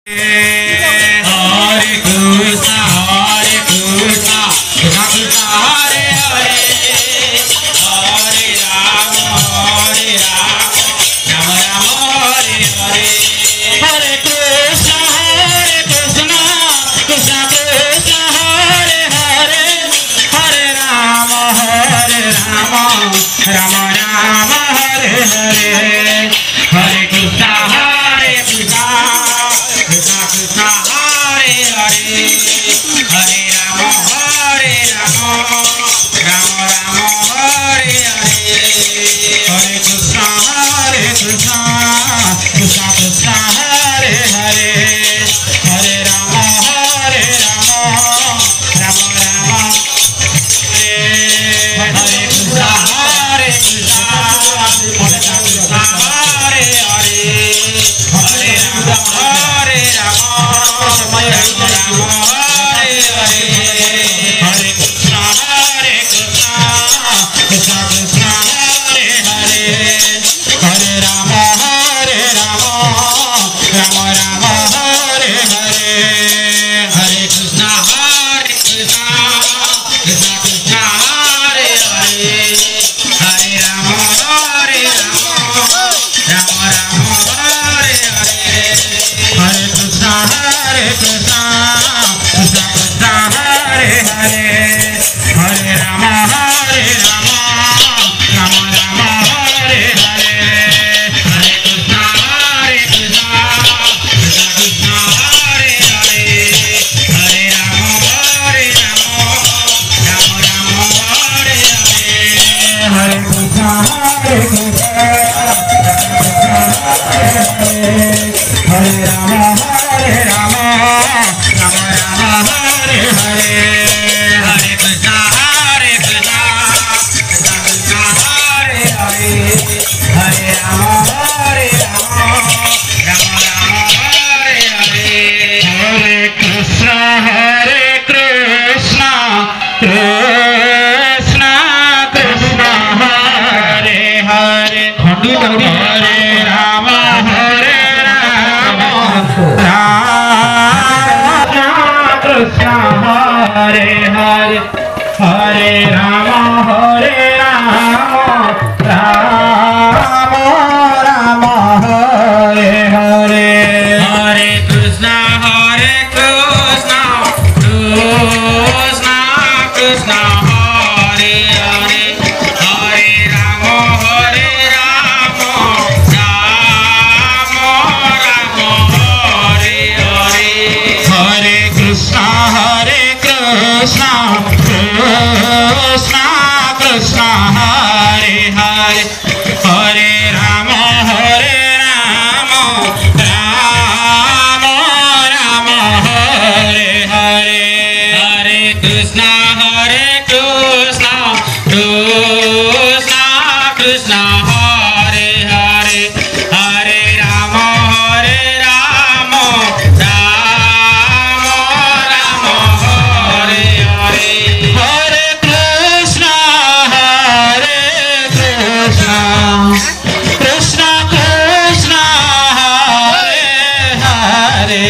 Hare Krishna, Hare Krishna, Krishna Krishna, Hare Hare, Hare Rama, Hare Rama, Rama Rama, Hare Hare. Hare Krishna, Krishna Krishna, Hare Hare, Hare Rama, Rama Rama, Hare Hare. Hare Krishna, Krishna Krishna Krishna, Hare Hare, Hare Rama, Rama Rama, Hare Hare. Hare Krishna, Krishna Krishna Krishna, Hare Hare, Hare Rama, Rama Rama, Hare Krishna, Krishna Krishna Krishna, Hare Hare, Hare Rama, Hare Rama, Hare Hare. Hare Krishna, Krishna Krishna, Hare Hare, Hare Rama, Rama Rama, Hare Hare. Hare Krishna, Krishna Krishna, Hare Hare, Hare Rama, Rama Rama, Hare Hare. Hare Krishna, Krishna Krishna, Hare Hare, Hare Rama, Rama Rama, Hare Hare. Hare Krishna, Krishna Krishna, Hare Hare, Hare Rama, Rama Rama, Hare Hare. Hare Krishna, Hare Rama, Rama Rama, Hare Hare. Hare Krishna, Krishna Krishna, Hare Hare, Hare Rama, Rama Rama, Hare Hare. Hare Krishna, Krishna Krishna, Hare Hare, Hare Rama, Krishna, Hare Hare, Hare Rama, Rama Rama, Hare Hare. Hare Krishna, Krishna Krishna, Hare Hare, Hare Rama, Rama Rama, Hare Hare. Hare Krishna, Krishna Krishna, Hare Hare, Hare Rama, Rama Rama, Hare Hare. Hare Krishna, Krishna Krishna, Hare Hare, Hare Rama, Rama Rama, Hare Hare. Hare Krishna, Krishna Krishna, Hare Hare,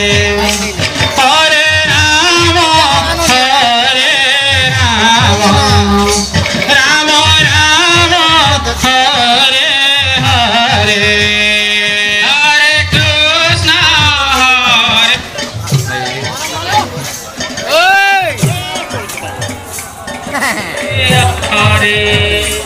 Hare Rama, Rama Rama, Hare Hare. Hare Krishna, Hare